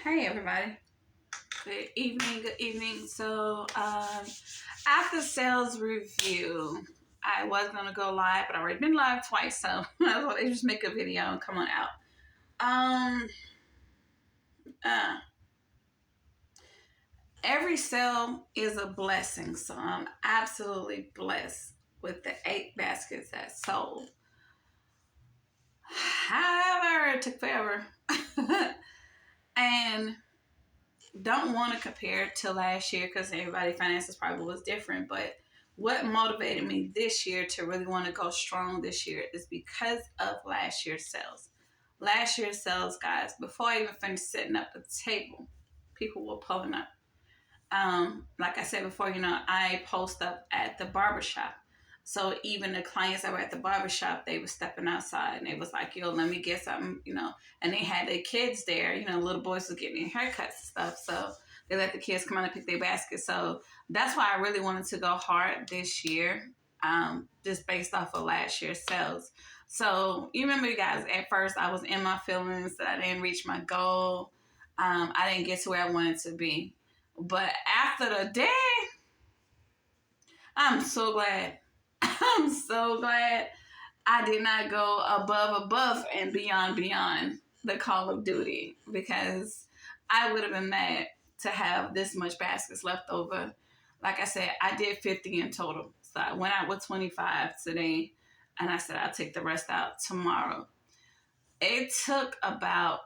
Hey everybody. Good evening, good evening. After sales review, I was gonna go live, but I already been live twice, so I thought I'd just make a video and come on out. Um uh every sale is a blessing, so I'm absolutely blessed with the 8 baskets that sold. However, it took forever. And don't want to compare it to last year because everybody's finances probably was different. But what motivated me this year to really want to go strong this year is because of last year's sales. Last year's sales, guys, before I even finished setting up the table, people were pulling up. Like I said before, I post up at the barbershop. So even the clients that were at the barbershop, they were stepping outside and they was like, yo, let me get something. And they had their kids there, little boys was getting their haircuts and stuff. So they let the kids come out and pick their baskets. So that's why I really wanted to go hard this year, just based off of last year's sales. So you remember, you guys, at first I was in my feelings that I didn't reach my goal. I didn't get to where I wanted to be. But after the day, I'm so glad. I'm so glad I did not go above, and beyond the Call of Duty because I would have been mad to have this much baskets left over. Like I said, I did 50 in total. So I went out with 25 today, and I said I'll take the rest out tomorrow. It took about,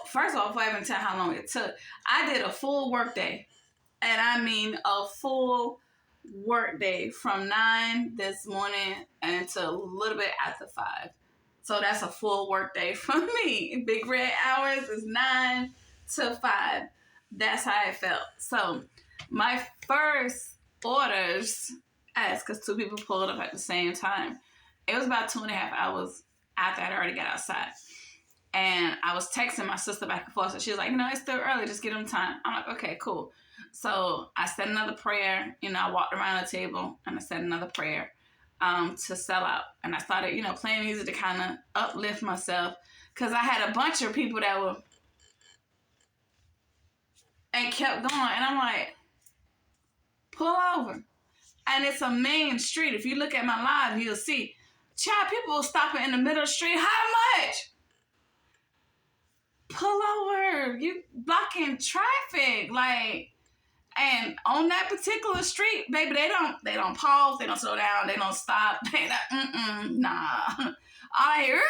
first of all, before I even tell how long it took, I did a full work day. And I mean a full work day from 9 this morning until a little bit after 5. So that's a full work day for me. Big Red hours is 9 to 5. That's how it felt. So my first orders, as because 2 people pulled up at the same time, it was about 2.5 hours after I'd already got outside. And I was texting my sister back and forth. So she was like, it's still early. Just give them time. I'm like, okay, cool. So I said another prayer. I walked around the table and I said another prayer to sell out. And I started, playing music to kind of uplift myself. Because I had a bunch of people that were, and kept going. And I'm like, pull over. And it's a main street. If you look at my live, you'll see. Child, people stopping in the middle of the street. How much? Pull over. You blocking traffic. And on that particular street, baby, they don't pause, they don't slow down, they don't stop. They not, nah. I hear,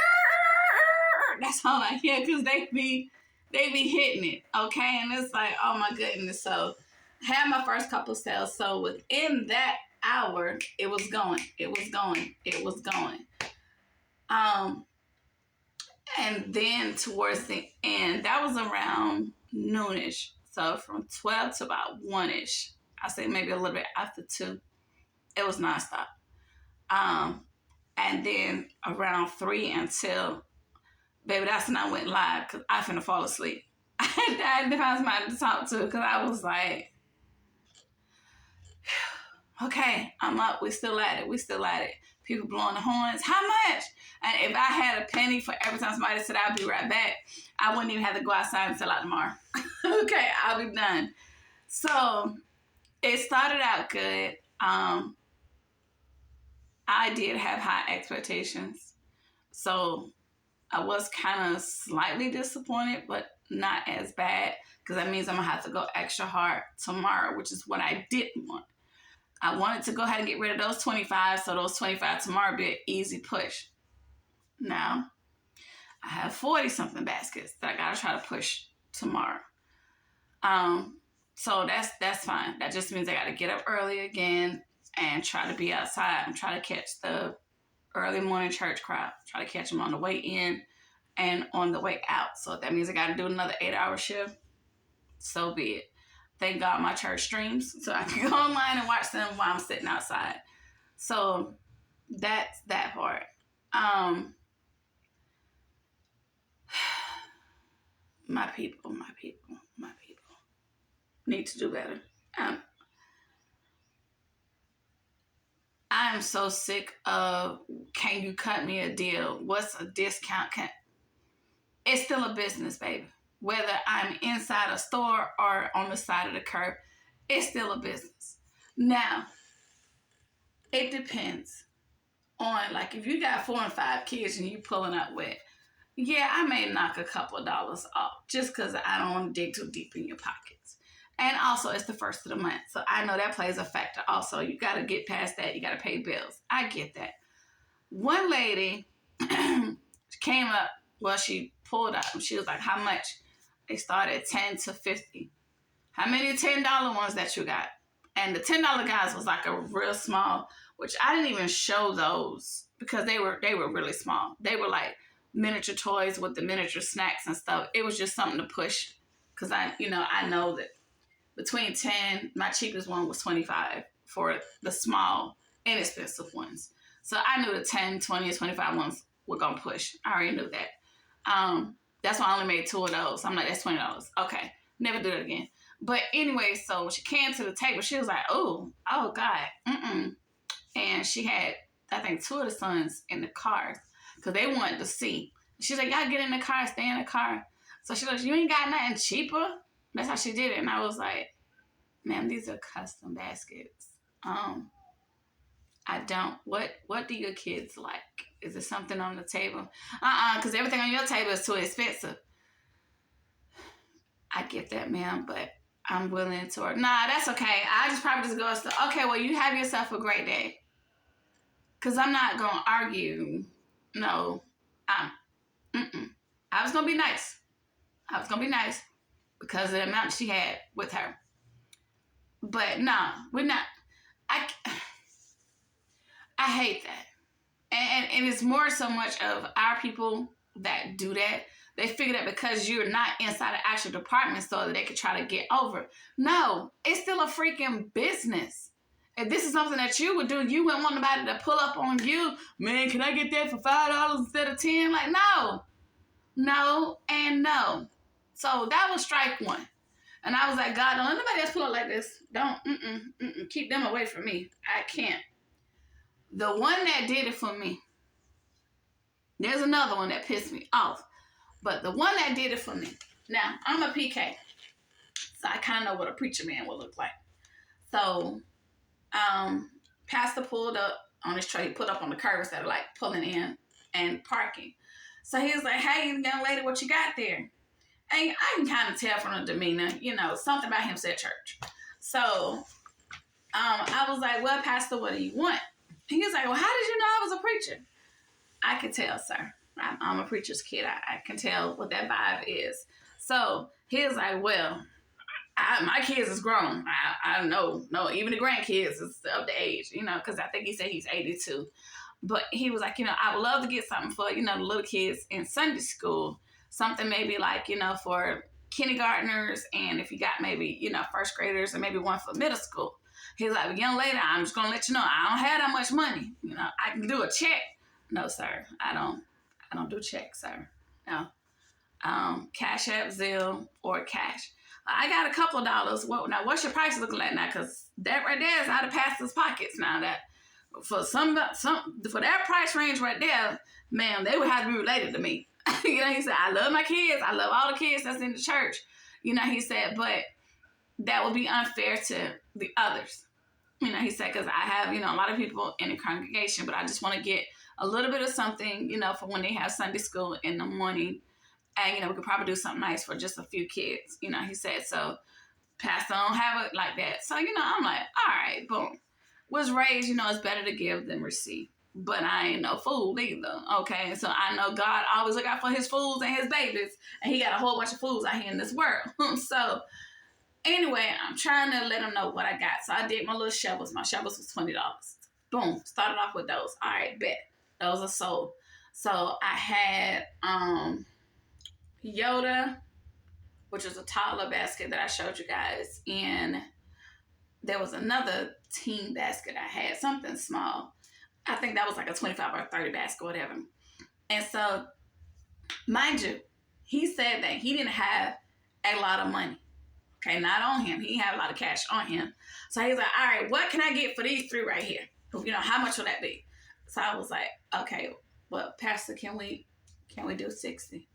that's all I hear, because they be hitting it, okay? And it's like, oh my goodness. So had my first couple sales. So within that hour, it was going. And then towards the end, that was around noonish. So from 12 to about 1-ish, I say maybe a little bit after 2, it was nonstop. And then around 3 until, baby, that's when I went live because I finna fall asleep. I had to find somebody to talk to because I was like, okay, I'm up. We still at it. People blowing the horns. How much? And if I had a penny for every time somebody said I'll be right back, I wouldn't even have to go outside and sell out tomorrow. Okay, I'll be done. So it started out good. I did have high expectations. So I was kind of slightly disappointed, but not as bad because that means I'm going to have to go extra hard tomorrow, which is what I didn't want. I wanted to go ahead and get rid of those 25, so those 25 tomorrow be an easy push. Now, I have 40-something baskets that I got to try to push tomorrow. So that's fine. That just means I got to get up early again and try to be outside and try to catch the early morning church crowd. Try to catch them on the way in and on the way out. So if that means I got to do another 8-hour shift, so be it. Thank God my church streams, so I can go online and watch them while I'm sitting outside. So that's that part. My people need to do better. I am so sick of, can you cut me a deal? What's a discount? It's still a business, baby. whether I'm inside a store or on the side of the curb, it's still a business. Now, it depends on, like, if you got 4 and 5 kids and you pulling up with, yeah, I may knock a couple of dollars off just because I don't want to dig too deep in your pockets. And also, it's the first of the month, so I know that plays a factor also. You got to get past that. You got to pay bills. I get that. One lady came up, well, she pulled up, and she was like, how much? They started 10 to 50. How many $10 ones that you got? And the $10 guys was like a real small, which I didn't even show those because they were really small. They were like miniature toys with the miniature snacks and stuff. It was just something to push because I know that between 10, my cheapest one was 25 for the small, inexpensive ones. So I knew the 10, 20, and 25 ones were going to push. I already knew that. That's why I only made 2 of those. I'm like, that's $20. Okay, never do it again. But anyway, so she came to the table. She was like, oh God, And she had, I think, 2 of the sons in the cars because they wanted to see. She's like, y'all get in the car, stay in the car. So she's like, you ain't got nothing cheaper? That's how she did it. And I was like, ma'am, these are custom baskets. I don't. What do your kids like? Is there something on the table? Because everything on your table is too expensive. I get that, ma'am, but I'm willing to. Nah, that's okay. I just probably just go, okay, well, you have yourself a great day. Because I'm not going to argue. No. I was going to be nice. Because of the amount she had with her. But no, we're not. I hate that. And it's more so much of our people that do that. They figure that because you're not inside an actual department store that they could try to get over. No, it's still a freaking business. If this is something that you would do, you wouldn't want nobody to pull up on you. Man, can I get that for $5 instead of 10? Like, no, and no. So that was strike one. And I was like, God, don't let nobody else pull up like this. Don't, keep them away from me. I can't. The one that did it for me, there's another one that pissed me off. But the one that did it for me. Now, I'm a PK. So I kind of know what a preacher man will look like. So, Pastor pulled up on his tray. He put up on the curb instead of like pulling in and parking. So he was like, hey, young lady, what you got there? And I can kind of tell from the demeanor, something about him said church. So, I was like, well, Pastor, what do you want? And he was like, well, how did you know I was a preacher? I could tell, sir. I'm a preacher's kid. I can tell what that vibe is. So he was like, well, my kids is grown. I know. No, even the grandkids is of the age, because I think he said he's 82. But he was like, I would love to get something for, the little kids in Sunday school. Something maybe like, for kindergartners. And if you got maybe, first graders and maybe one for middle school. He's like, young lady, I'm just going to let you know, I don't have that much money. I can do a check. No, sir. I don't do checks, sir. No. Cash App, Zelle, or cash. I got a couple of dollars. Now, what's your price looking like now? Because that right there is out of pastor's pockets now. That for for that price range right there, ma'am, they would have to be related to me. He said, I love my kids. I love all the kids that's in the church. He said, but that would be unfair to the others. He said, because I have, a lot of people in the congregation, but I just want to get a little bit of something, for when they have Sunday school in the morning. And, we could probably do something nice for just a few kids. He said, so Pastor don't have it like that. So, I'm like, all right, boom. Was raised, it's better to give than receive. But I ain't no fool either, okay? So I know God always look out for his fools and his babies. And he got a whole bunch of fools out here in this world. So anyway, I'm trying to let him know what I got. So I did my little shovels. My shovels was $20. Boom. Started off with those. All right, bet. Those are sold. So I had Yoda, which was a toddler basket that I showed you guys. And there was another teen basket I had, something small. I think that was like a 25 or 30 basket, whatever. And so, mind you, he said that he didn't have a lot of money. Okay, not on him. He had a lot of cash on him. So he was like, all right, what can I get for these 3 right here? How much will that be? So I was like, okay, well, Pastor, can we do 60?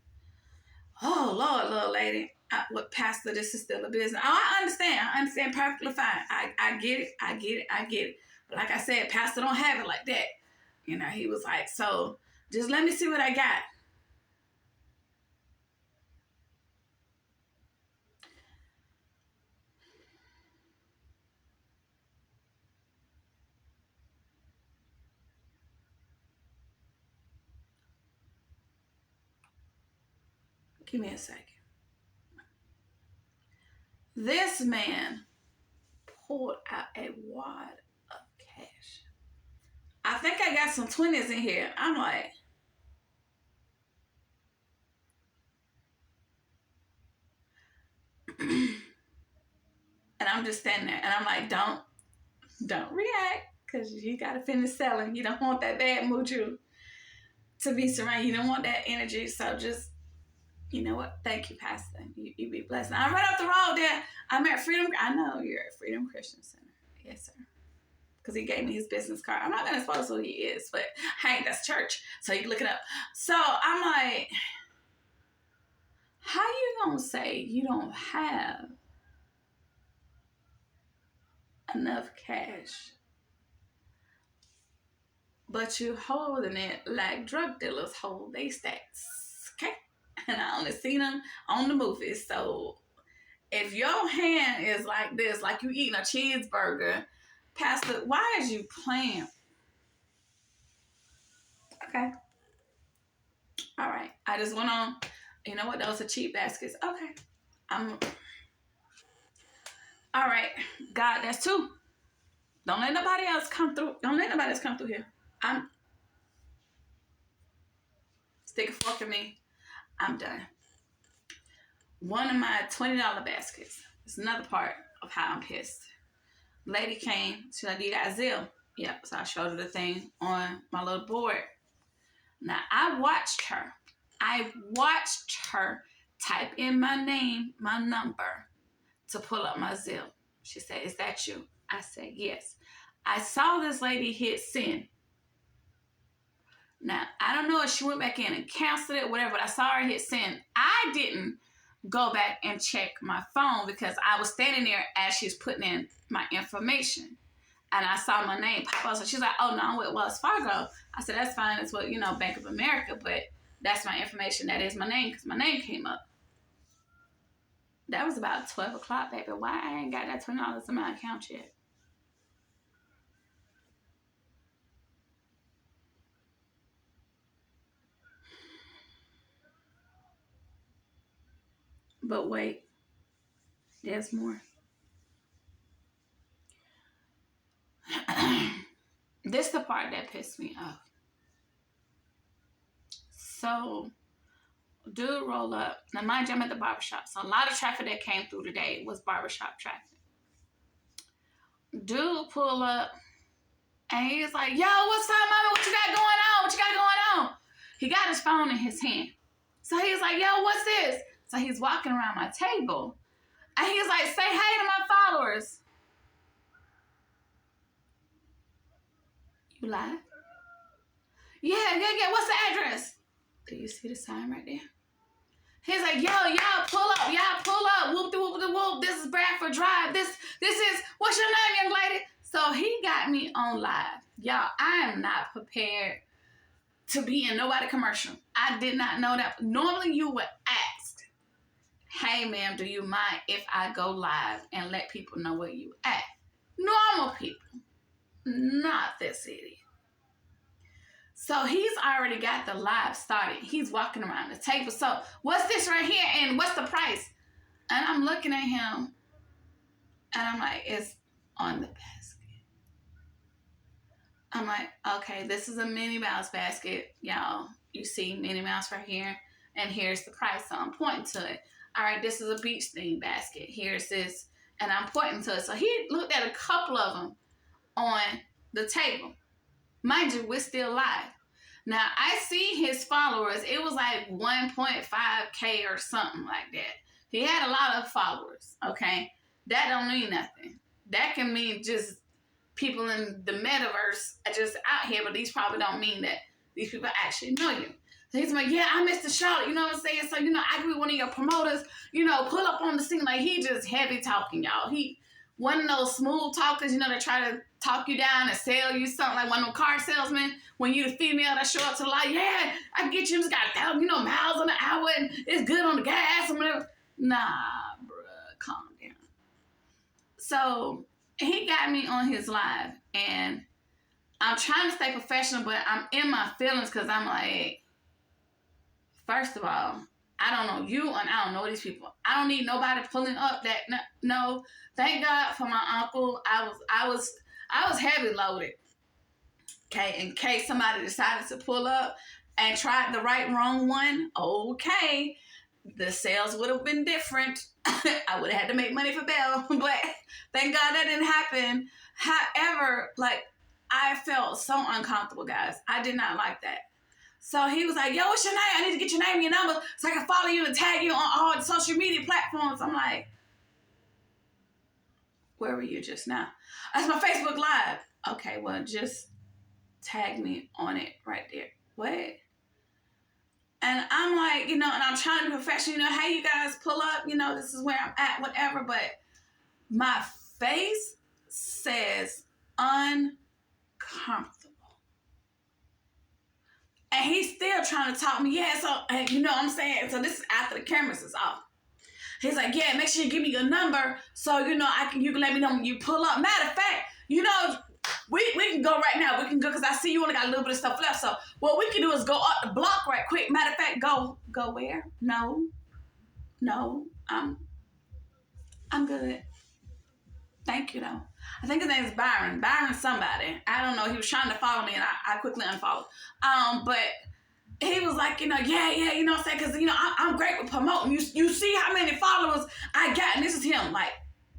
Oh, Lord, little lady. What, Pastor, this is still a business. Oh, I understand. I understand perfectly fine. I get it. I get it. I get it. But like I said, Pastor don't have it like that. You know, he was like, so just let me see what I got. Give me a second. This man pulled out a wad of cash. I think I got some 20s in here. I'm like, and I'm just standing there, and I'm like, don't react, because you got to finish selling. You don't want that bad mood to be surrounded. You don't want that energy. So just, you know what? Thank you, Pastor. You be blessed. Now, I'm right up the road there. I'm at Freedom. I know you're at Freedom Christian Center. Yes, sir. Because he gave me his business card. I'm not going to expose who he is, but hey, that's church. So you can look it up. So I'm like, how you going to say you don't have enough cash, but you holding it like drug dealers hold they stacks? Okay? And I only seen them on the movies. So if your hand is like this, like you eating a cheeseburger, Pastor, why is you playing? Okay. All right. I just went on. You know what? Those are cheap baskets. Okay. All right. God, that's two. Don't let nobody else come through. Don't let nobody else come through here. I'm stick a fork in me. I'm done. One of my $20 baskets. It's another part of how I'm pissed. Lady came. She's like, you got Zelle? Yep. So I showed her the thing on my little board. Now, I watched her type in my name, my number, to pull up my Zelle. She said, is that you? I said, yes. I saw this lady hit send. Now, I don't know if she went back in and canceled it, whatever, but I saw her hit send. I didn't go back and check my phone because I was standing there as she was putting in my information. And I saw my name pop up. So she's like, oh, no, I'm with Wells Fargo. I said, that's fine. It's what, Bank of America. But that's my information. That is my name because my name came up. That was about 12 o'clock, baby. Why I ain't got that $20 in my account yet? But wait, there's more. This is the part that pissed me off. So, dude roll up. Now, mind you, I'm at the barbershop. So, a lot of traffic that came through today was barbershop traffic. Dude pull up, and he's like, yo, what's up, mama? What you got going on? What you got going on? He got his phone in his hand. So, he's like, yo, what's this? So, he's walking around my table. And he's like, say hey to my followers. You live? Yeah. What's the address? Do you see the sign right there? He's like, yo, y'all pull up. Whoop, whoop, whoop. This is Bradford Drive. This is, what's your name, young lady? So he got me on live. Y'all, I am not prepared to be in nobody commercial. I did not know that. Normally you would ask, hey, ma'am, do you mind if I go live and let people know where you at? Normal people, not this idiot. So he's already got the live started. He's walking around the table. So what's this right here and what's the price? And I'm looking at him and I'm like, it's on the basket. I'm like, okay, this is a Minnie Mouse basket. Y'all, you see Minnie Mouse right here. And here's the price. So I'm pointing to it. All right, this is a beach theme basket. Here's this. And I'm pointing to it. So he looked at a couple of them on the table. Mind you, we're still live. Now, I see his followers. It was like 1.5K or something like that. He had a lot of followers, okay? That don't mean nothing. That can mean just people in the metaverse are just out here, but these probably don't mean that these people actually know you. He's like, yeah, I missed the shot. You know what I'm saying? So, I could be one of your promoters, pull up on the scene. Like, he just heavy talking, y'all. He one of those smooth talkers, that try to talk you down and sell you something, like one of them car salesmen. When you the female that show up to the light, yeah, I can get you, just got 1,000, miles on the hour, and it's good on the gas and whatever. Nah, bruh, calm down. So he got me on his live, and I'm trying to stay professional, but I'm in my feelings because I'm like, first of all, I don't know you and I don't know these people. I don't need nobody pulling up that. No, thank God for my uncle. I was heavy loaded. Okay, in case somebody decided to pull up and tried the wrong one, okay, the sales would have been different. I would have had to make money for bail, but thank God that didn't happen. However, like, I felt so uncomfortable, guys. I did not like that. So he was like, yo, what's your name? I need to get your name and your number so I can follow you and tag you on all the social media platforms. I'm like, where were you just now? That's my Facebook Live. Okay, well, just tag me on it right there. What? And I'm like, and I'm trying to be professional, hey, you guys pull up, this is where I'm at, whatever. But my face says uncomfortable. And he's still trying to talk me, yeah, so, and you know what I'm saying? So this is after the cameras is off. He's like, yeah, make sure you give me your number so, you can let me know when you pull up. Matter of fact, we can go right now. We can go because I see you only got a little bit of stuff left. So what we can do is go up the block right quick. Matter of fact, go where? No, I'm good. Thank you, though. I think his name is Byron. Byron somebody. I don't know. He was trying to follow me, and I quickly unfollowed. But he was like, yeah, what I'm saying? Because, I'm great with promoting. You see how many followers I got, and this is him, like,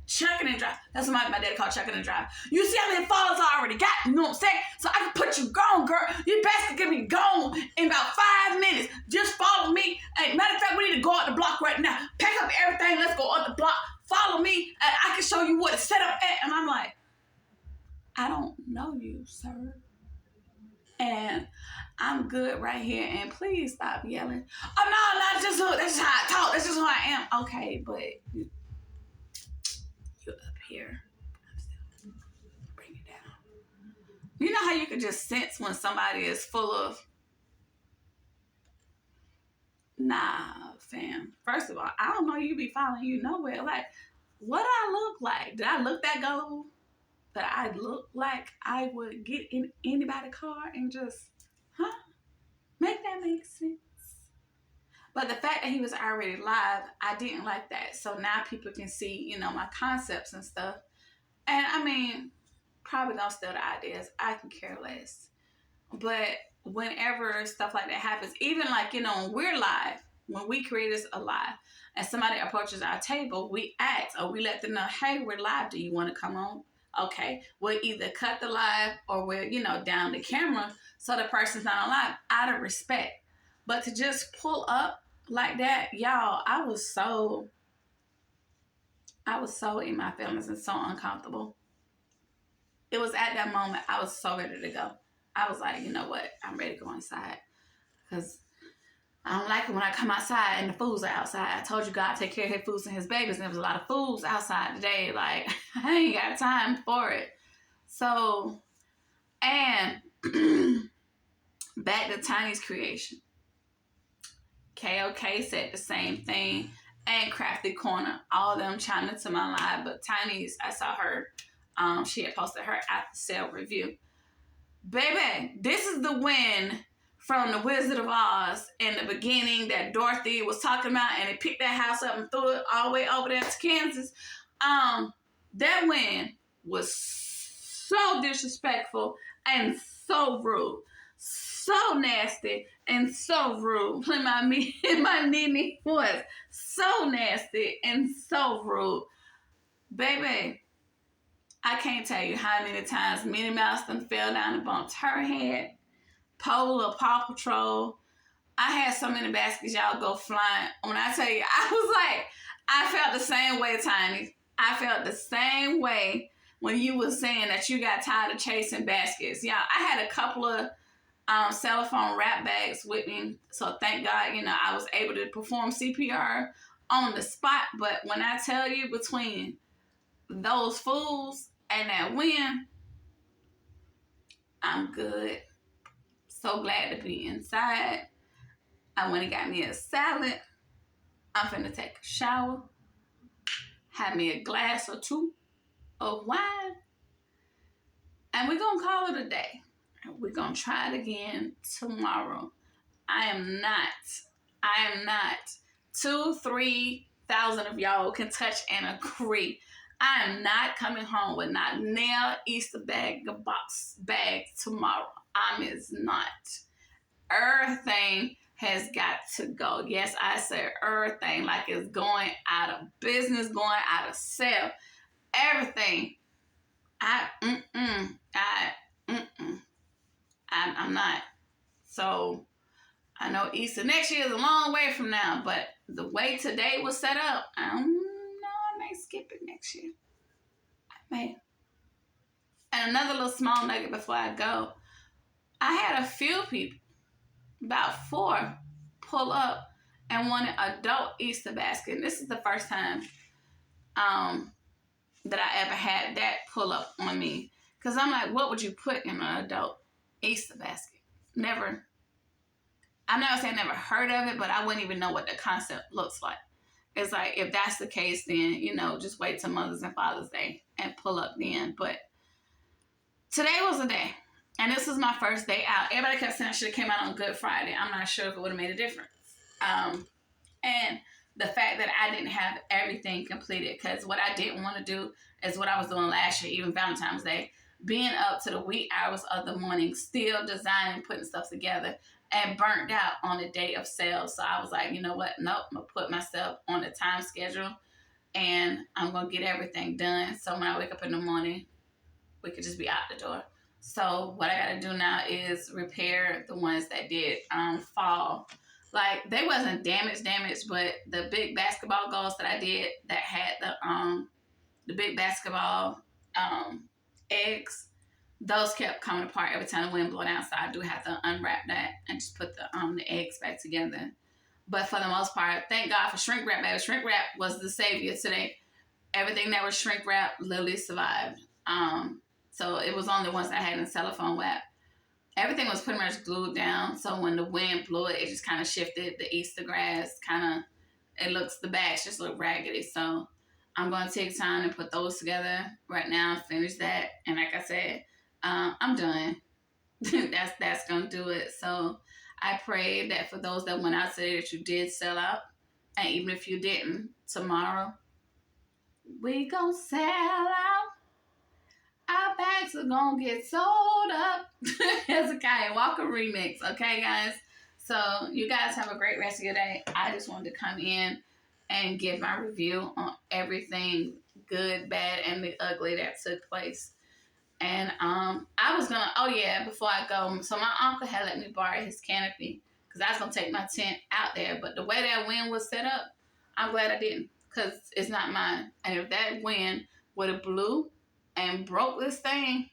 chucking and drive. That's what my dad called chucking and drive. You see how many followers I already got, you know what I'm saying? So I can put you gone, girl. You best to get me gone in about 5 minutes. Just follow me. Hey, matter of fact, we need to go up the block right now. Pack up everything. Let's go up the block. Follow me, and I can show you what it's set up at. And I'm like, I don't know you, sir. And I'm good right here. And please stop yelling. Oh, no, that's just how I talk. That's just who I am. Okay, but you're up here. Bring it down. You know how you can just sense when somebody is full of, nah, fam. First of all, I don't know you be following you nowhere. Like, what I look like? Did I look that gold? That I look like I would get in anybody's car and just, make that make sense? But the fact that he was already live, I didn't like that. So now people can see, my concepts and stuff. And I mean, probably gonna steal the ideas. I can care less. But whenever stuff like that happens, even like, when we're live, when we create this a live, and somebody approaches our table, we ask or we let them know, hey, we're live. Do you want to come on? Okay. We'll either cut the live or we'll, down the camera so the person's not on live out of respect. But to just pull up like that, y'all, I was so in my feelings and so uncomfortable. It was at that moment I was so ready to go. I was like, you know what? I'm ready to go inside. Because I don't like it when I come outside and the fools are outside. I told you God take care of his fools and his babies, and there was a lot of fools outside today. Like, I ain't got time for it. So, and back to Tiny's creation. KOK said the same thing. And Crafty Corner. All of them chimed into my live. But Tiny's, I saw her. She had posted her after sale review. Baby, this is the win from the Wizard of Oz in the beginning that Dorothy was talking about, and they picked that house up and threw it all the way over there to Kansas. That win was so disrespectful and so rude, so nasty and so rude. My Nene was so nasty and so rude. Baby, I can't tell you how many times Minnie Mouse done fell down and bumped her head. Polar, Paw Patrol. I had so many baskets, y'all, go flying. When I tell you, I felt the same way, Tiny. I felt the same way when you were saying that you got tired of chasing baskets. Y'all, I had a couple of cellophane wrap bags with me. So thank God, I was able to perform CPR on the spot. But when I tell you, between those fools and that win, I'm good. So glad to be inside. I went and got me a salad. I'm finna take a shower. Have me a glass or two of wine. And we're going to call it a day. We're going to try it again tomorrow. I am not. 2,000-3,000 of y'all can touch and agree. I am not coming home with not nail Easter box bag tomorrow. Is not. Everything has got to go. Yes, I said everything, like it's going out of business, going out of sale. Everything. I'm not. So I know Easter next year is a long way from now, but the way today was set up, I don't know, I may skip it next year. I may. And another little small nugget before I go, I had a few people, about 4, pull up and want an adult Easter basket. And this is the first time that I ever had that pull up on me. Because I'm like, what would you put in an adult Easter basket? Never. I'm not saying I never heard of it, but I wouldn't even know what the concept looks like. It's like, if that's the case, then, just wait till Mother's and Father's Day and pull up then. But today was the day. And this was my first day out. Everybody kept saying I should have came out on Good Friday. I'm not sure if it would have made a difference. And the fact that I didn't have everything completed, because what I didn't want to do is what I was doing last year, even Valentine's Day, being up to the wee hours of the morning, still designing, putting stuff together, and burnt out on the day of sales. So I was like, you know what? Nope, I'm going to put myself on a time schedule, and I'm going to get everything done. So when I wake up in the morning, we could just be out the door. So what I got to do now is repair the ones that did fall. Like, they wasn't damaged, but the big basketball goals that I did that had the big basketball eggs, those kept coming apart every time the wind blowed out. So I do have to unwrap that and just put the eggs back together. But for the most part, thank God for shrink wrap, baby. Shrink wrap was the savior today. Everything that was shrink wrap literally survived. So it was only the ones that I had in cellophane wrap. Everything was pretty much glued down. So when the wind blew it, it just kind of shifted. The Easter grass the bags just look raggedy. So I'm going to take time and put those together right now, finish that. And like I said, I'm done. that's going to do it. So I pray that for those that went out today, that you did sell out. And even if you didn't, tomorrow, we going to sell out. Our bags are going to get sold up. Hezekiah Walker remix. Okay, guys? So you guys have a great rest of your day. I just wanted to come in and give my review on everything good, bad, and the ugly that took place. And I was going to, before I go, so my uncle had let me borrow his canopy because I was going to take my tent out there. But the way that wind was set up, I'm glad I didn't, because it's not mine. And if that wind would have blew and broke this thing,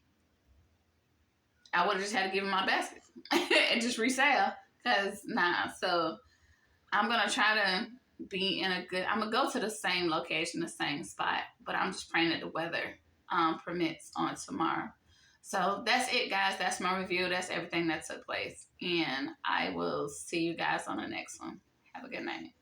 I would have just had to give him my basket and just resell. Because, so I'm going to try to be I'm going to go to the same location, the same spot, but I'm just praying that the weather permits on tomorrow. So that's it, guys. That's my review. That's everything that took place. And I will see you guys on the next one. Have a good night.